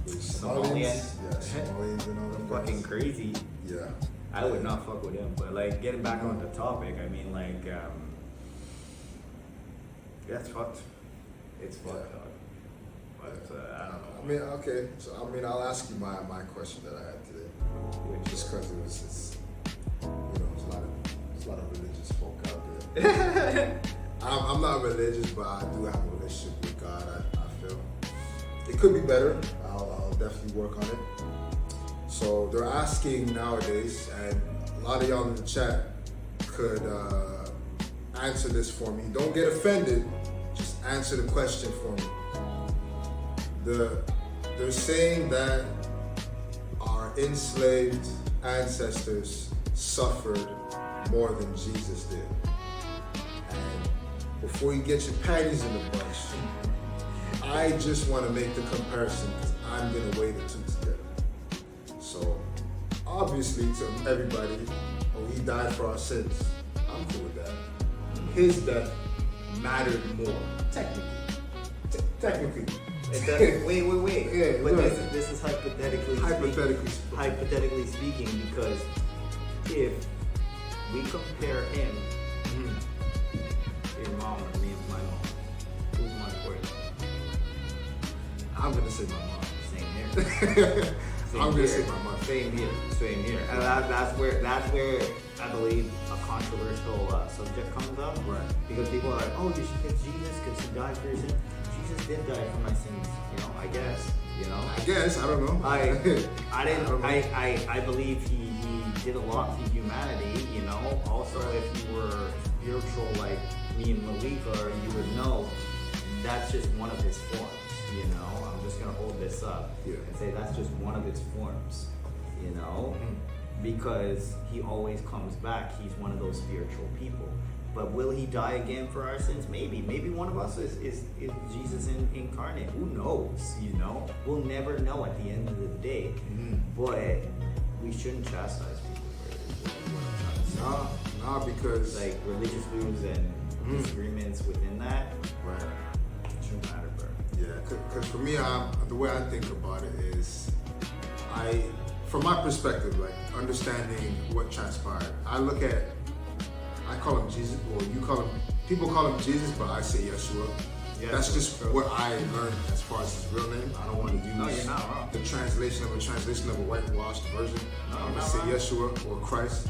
Somalians, Yeah, Somalians and all them fucking guys. crazy. Yeah. I would not fuck with him, but like getting back on the topic, I mean like, that's fucked. It's fucked Yeah. up. But I don't know. I mean, okay. So I'll ask you my question that I had today, Which just because it's there's a lot of religious folk out there. I'm not religious, but I do have a relationship with God. I feel it could be better. I'll definitely work on it. So they're asking nowadays, and a lot of y'all in the chat could answer this for me. Don't get offended. Just answer the question for me. They're saying that our our enslaved ancestors suffered more than Jesus did. And before you get your panties in a bunch, I just want to make the comparison because I'm going to weigh the two together. So, obviously, to everybody, oh, he died for our sins. I'm cool with that. His death mattered more. Technically. Technically. Wait. Yeah, but go this is hypothetically Hypothetically speaking, because if we compare him to your mom and me and my mom, who's more important? I'm going to say my mom. Same here. I'm going to say my mom. Same here. And that's where I believe a controversial subject comes up. Right. Because people are like, oh, you should pick Jesus because he died for your sins. Jesus did die for my sins, I guess, I don't know. I believe he did a lot for humanity, Also, if you were spiritual like me and Malika, you would know that's just one of his forms, I'm just gonna hold this up and say that's just one of its forms, because he always comes back. He's one of those spiritual people. But will he die again for our sins? Maybe. Maybe one of us is Jesus incarnate. Who knows? We'll never know at the end of the day. But we shouldn't chastise people for it. Is what I'm trying to say. Nah, because like religious views and disagreements within that, right, shouldn't matter, bro. Yeah, because for me, the way I think about it is, from my perspective, like understanding what transpired, I call him Jesus, or people call him Jesus, but I say Yeshua. Yeah, that's just what I learned as far as his real name. I don't want to use you're not wrong. the translation of a whitewashed version. I'm gonna say Yeshua or Christ.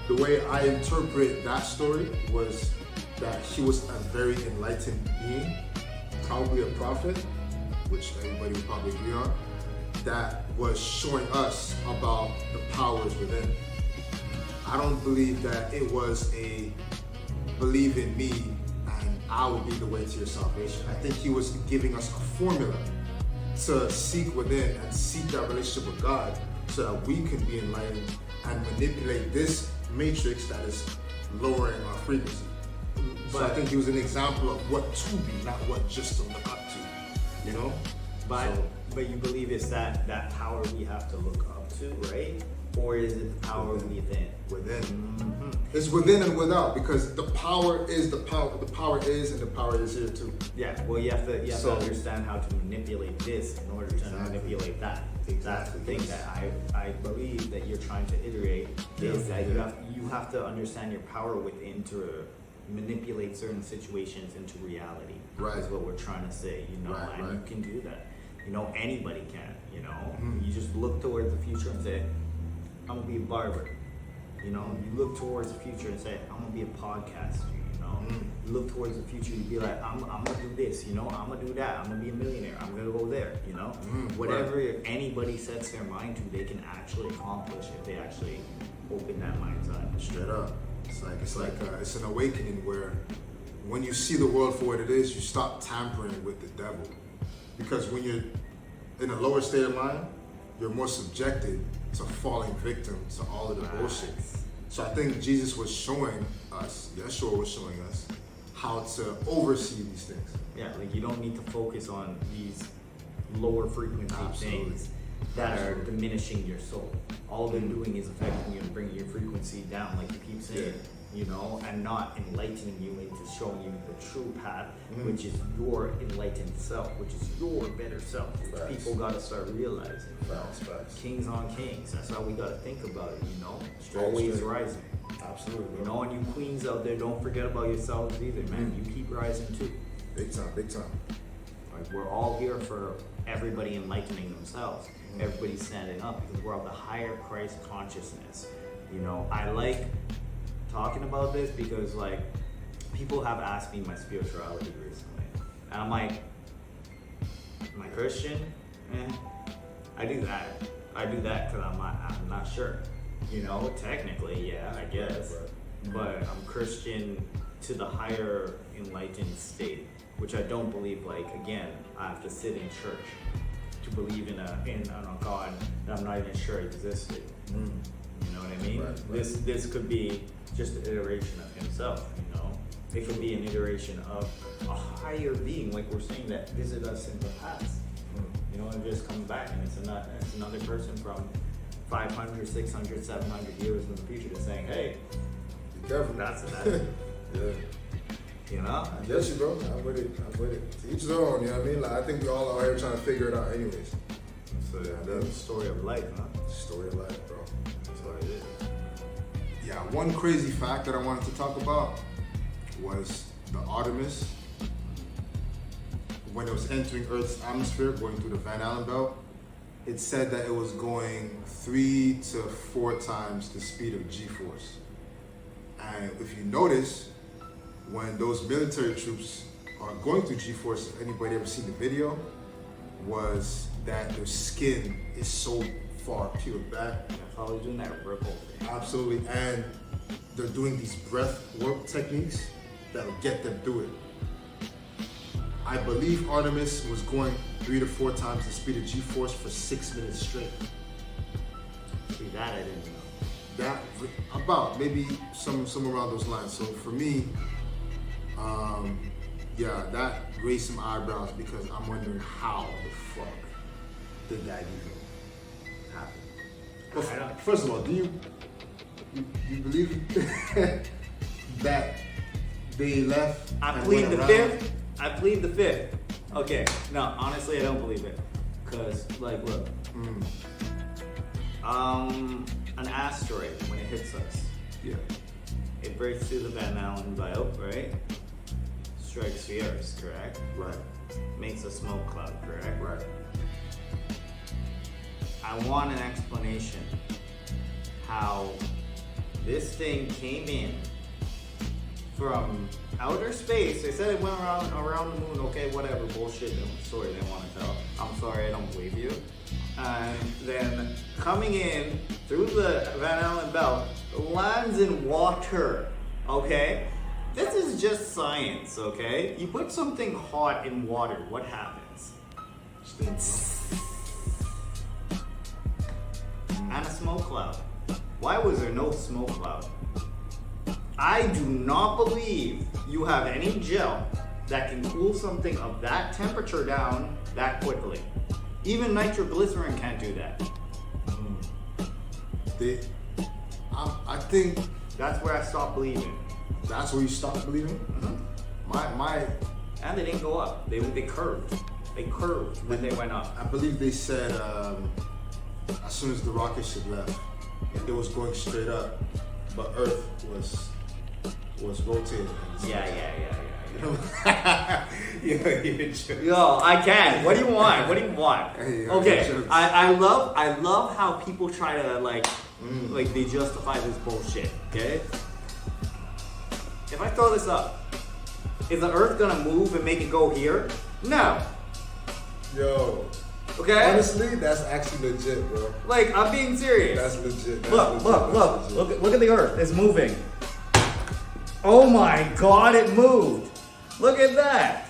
The way I interpret that story was that he was a very enlightened being, probably a prophet, which everybody would probably agree on, that was showing us about the powers within. I don't believe that it was a believe in me and I will be the way to your salvation. I think he was giving us a formula to seek within and seek that relationship with God so that we can be enlightened and manipulate this matrix that is lowering our frequency. So I think he was an example of what to be, not what just to look up to, But you believe it's that power we have to look up to, right? Or is it the power within? Within. Mm-hmm. It's within and without, because the power is the power. The power is, and the power is here too. Yeah. Well, you have to understand how to manipulate this in order to manipulate that. That's the thing that I believe that you're trying to iterate is that you have to understand your power within to manipulate certain situations into reality. Right. Is what we're trying to say. And you can do that. Anybody can. You just look towards the future and say, I'm gonna be a barber. You look towards the future and say, I'm gonna be a podcaster. You look towards the future, you be like, I'm gonna do this. I'm gonna do that. I'm gonna be a millionaire. I'm gonna go there. Whatever anybody sets their mind to, they can actually accomplish if they actually open that mind's eye. Straight up. It's an awakening where when you see the world for what it is, you stop tampering with the devil. Because when you're in a lower state of mind, you're more subjected to falling victim to all of the bullshit. So I think Jesus was showing us, Yeshua was showing us, how to oversee these things. Yeah, like you don't need to focus on these lower frequency things that are diminishing your soul. All they're doing is affecting you and bringing your frequency down, like you keep saying, and not enlightening you into showing you the true path, which is your enlightened self, which is your better self, which people gotta start realizing. Facts. Kings on kings. That's how we gotta think about it, Always rising. Absolutely. And you queens out there, don't forget about yourselves either, man. You keep rising too. Big time. Like we're all here for everybody enlightening themselves. Everybody's standing up because we're of the higher Christ consciousness. I like talking about this because like people have asked me my spirituality recently, and I'm like, am I Christian? I do that because I'm not sure. Technically, yeah, I guess, but I'm Christian to the higher enlightened state, which I don't believe. Like again, I have to sit in church. to believe in a God that I'm not even sure existed. Mm. You know what I mean? Right. This could be just an iteration of himself, you know? It could be an iteration of a higher being, like we're saying, that visited us in the past. You know, and just comes back and it's another person from 500, 600, 700 years in the future that's saying, hey, Be careful. that's that. Yeah. You know? I get you, bro. I'm with it. To each their own, you know what I mean? Like, I think we all out here trying to figure it out anyways. So, yeah, That's the that's story of life, huh? the story of life, bro. That's what it is. Yeah, one crazy fact that I wanted to talk about was the Artemis. When it was entering Earth's atmosphere, going through the Van Allen belt, it said that it was going 3 to 4 times the speed of G-force. And if you notice, when those military troops are going through G-force, if anybody ever seen the video, was that their skin is so far peeled back. That's how they're doing that ripple thing. Absolutely, and they're doing these breath work techniques that'll get them through it. I believe Artemis was going 3 to 4 times the speed of G-force for 6 minutes straight. See, that I didn't know. That about maybe some around those lines. So for me, yeah, that raised some eyebrows because I'm wondering how the fuck did that even happen? Well, I don't- first of all, do you believe that they left? I and plead went the around? fifth. I plead the fifth. Okay, no, honestly, I don't believe it. Cause, like, look, an asteroid when it hits us, Yeah. it breaks through the Van Allen belt, right? Strikes the Earth, correct? Right. Makes a smoke cloud, correct? Right. I want an explanation how this thing came in from outer space. They said it went around the moon. Okay, whatever, bullshit story they want to tell. I'm sorry, I don't believe you. And then coming in through the Van Allen belt, lands in water. Okay, this is just science. Okay, you put something hot in water, what happens? And a smoke cloud. Why was there no smoke cloud? I do not believe you have any gel that can cool something of that temperature down that quickly. Even nitroglycerin can't do that. I think That's where I stopped believing. that's where you stop believing. My And they didn't go up. They curved. They curved when they went up. I believe they said as soon as the rocket ship left, it was going straight up, but Earth was rotating. Yeah. You're joking. Yo, I can. What do you want? What do you want? Hey, Okay, jokes. I love how people try to like they justify this bullshit. Okay, if I throw this up, is the Earth gonna move and make it go here? No. Yo, Okay. honestly, that's actually legit, bro. Like I'm being serious. That's legit. That's Look, legit. That's legit. look at the Earth. It's moving. Oh my God! It moved. Look at that.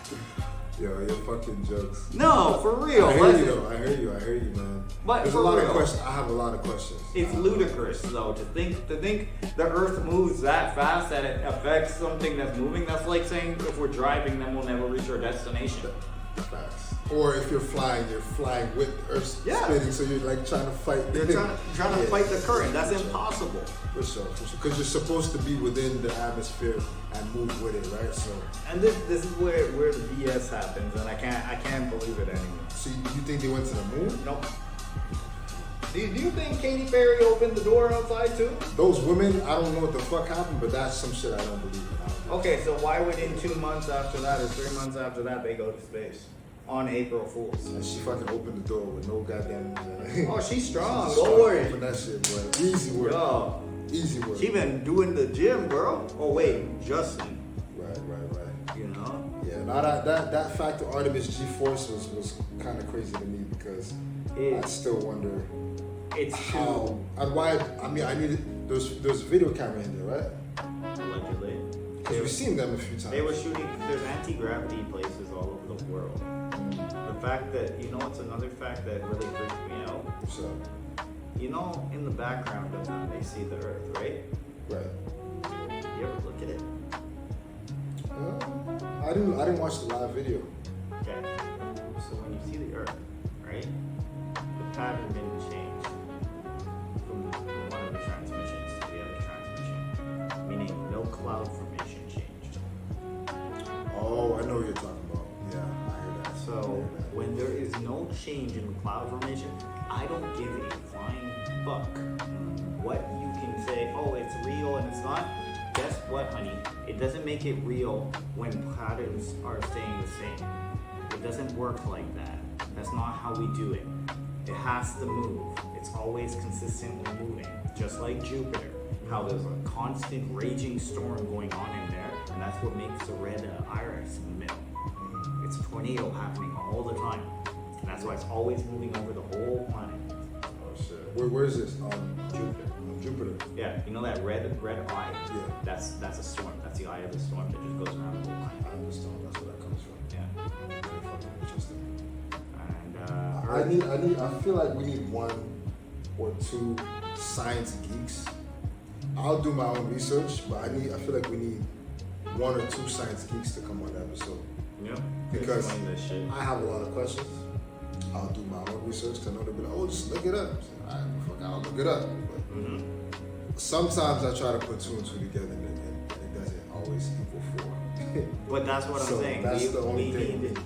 Yo, you're fucking jokes. No, for real. I hear Listen. you though. I hear you, man. But There's for a lot real. of questions. I have a lot of questions. It's ludicrous though to think the Earth moves that fast that it affects something that's moving. That's like saying if we're driving, then we'll never reach our destination. Facts. Or if you're flying with Earth Yeah. spinning, so you're like trying to fight. You're trying to Yeah. fight the current. That's impossible. For sure. Because you're supposed to be within the atmosphere and move with it, right? So, And this is where the BS happens, and I can't believe it anymore. so you think they went to the moon? Nope. Do you think Katy Perry opened the door outside too? Those women, I don't know what the fuck happened, but that's some shit I don't believe in. Okay, so why within 2 months after that or 3 months after that they go to space on April Fools? And she fucking opened the door with no goddamn. Oh, she's strong. She's Don't strong. worry. Open that shit, boy. Easy work. Yo, Easy work. she been doing the gym, bro. Oh wait, Justin. Right. You know. Yeah, now that fact of Artemis G-force was kind of crazy to me because I still wonder It's how and why. I mean, I needed there's a video camera in there, right? allegedly. Because we've seen them a few times. They were shooting. There's anti-gravity places all over the world. The fact that, you know, it's another fact that really freaks me out. So, You know, in the background of them, they see the Earth, right? right. You ever look at it? I didn't watch the live video. Okay. So when you see the Earth, right, the pattern didn't change from one of the transmissions to the other transmission, meaning no cloud formation changed. Oh, I know what you're talking about. Yeah, I heard that. So when there is no change in the cloud formation, I don't give a flying fuck what you can say, oh, it's real and it's not. Guess what, honey? It doesn't make it real when patterns are staying the same. It doesn't work like that. That's not how we do it. It has to move. It's always consistently moving. Just like Jupiter, how there's a constant raging storm going on in there, and that's what makes the red iris in the middle. It's a tornado happening all the time. And that's why it's always moving over the whole planet. Oh shit. Where is this? Jupiter. Jupiter. Yeah, you know that red eye? Yeah. That's a storm. That's the eye of the storm that just goes around the whole planet. I understand. That's where that comes from. Yeah. Very fucking interesting. And I feel like we need one or two science geeks. I'll do my own research, but I feel like we need one or two science geeks to come on the episode. yeah, Because explain this shit. I have a lot of questions. I'll do my own research because I know they'll be like, oh, just look it up. I say, fuck, I'll look it up. But Mm-hmm. sometimes I try to put two and two together and it doesn't always equal four. But that's what So I'm saying. that's the only thing.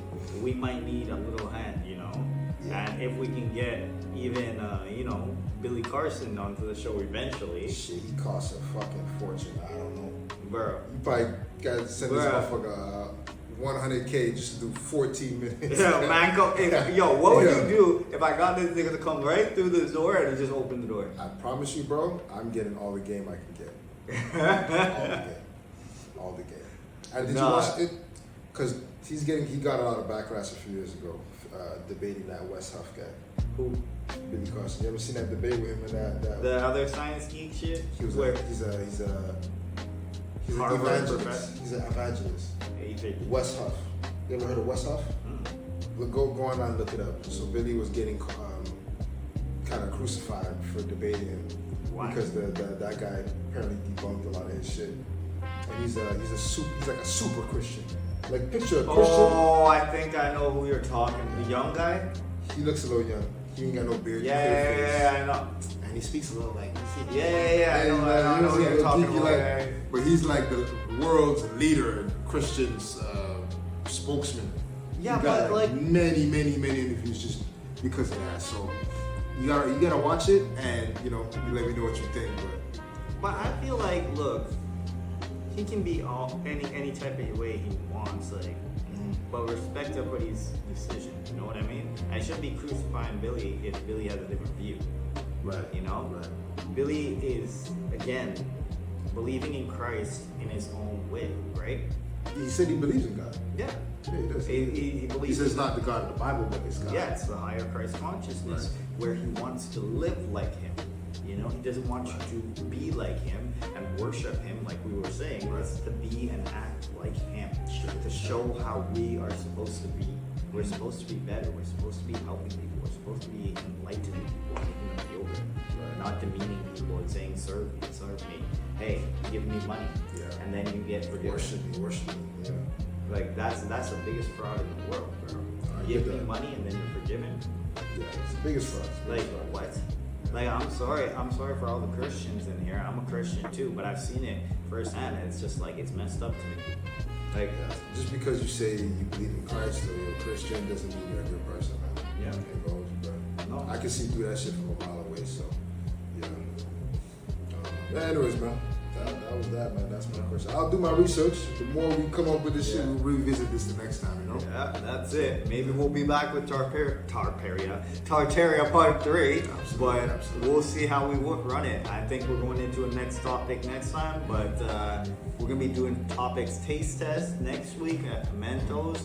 We might need a little hand, you know. Yeah. And if we can get even, you know, Billy Carson onto the show eventually, Shit, he costs a fucking fortune. I don't know. bro. You probably got to send this Bruh. motherfucker 100K just to do 14 minutes. Yeah, man, what would Yeah. you do if I got this nigga to come right through the door and he just opened the door? I promise you, bro, I'm getting all the game I can get. All the game. All the game. And did you Nah. watch it? Because he got a lot of backlash a few years ago debating that West Huff guy. Who? Billy Carson. You ever seen that debate with him and that The other science geek shit? he was Where? he's an Harvard evangelist. professor? He's an evangelist. Agent. West Huff. You ever heard of West Huff? Mm. Look, go on and look it up. So Billy was getting kind of crucified for debating him Why? because that guy apparently debunked a lot of his shit. And he's like a super Christian. Like picture a Christian. Oh, I think I know who you're talking. The young guy? He looks a little young. He ain't got no beard. Yeah, I know. And he speaks a little like Yeah, I know who you're talking about. like, but he's like the world's leader in Christian's spokesman. Yeah, he got but like, many interviews just because of that. So you gotta watch it and you let me know what you think. but I feel like, look, he can be any type of way he wants, like, but respect everybody's decision. You know what I mean? I shouldn't be crucifying Billy if Billy has a different view. Right. You know? Right. Billy is, again, believing in Christ in his own way, right? He said he believes in God. Yeah. Yeah, he does. He He believes says not the God of the Bible, but it's God. Yeah, it's the higher Christ consciousness where he wants to live like him. You know, he doesn't want you to be like him and worship him like we were saying. It's to be and act like him. To show how we are supposed to be. We're supposed to be better. We're supposed to be helping people. We're supposed to be enlightening people, making them feel good. Not demeaning people and saying, serve me. Hey, give me money. Yeah. And then you get forgiven. Worship me. Yeah. Like that's the biggest fraud in the world, bro. I Give get me that. money and then you're forgiven. Yeah, it's the biggest fraud. It's the Like biggest fraud. what? Like I'm sorry for all the Christians in here. I'm a Christian too, but I've seen it firsthand and it's just like it's messed up to me. Like Yeah. Just because you say you believe in Christ or you're a Christian doesn't mean you're a good person, man. Yeah. Can't go with you, bro. No. I can see through that shit from a mile away, so yeah. Yeah, anyways, man. That was that, man. That's my question. I'll do my research. The more we come up with this shit, Yeah. we'll revisit this the next time, you know? yeah, that's it. Maybe we'll be back with Tartaria Part 3, but Absolutely. we'll see how we run it. I think we're going into a next topic next time, but we're gonna be doing topics taste test next week at Mentos.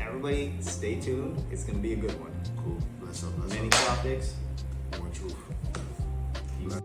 Everybody, stay tuned. It's gonna be a good one. Cool. Bless up, bless Many up. topics. One truth. Peace.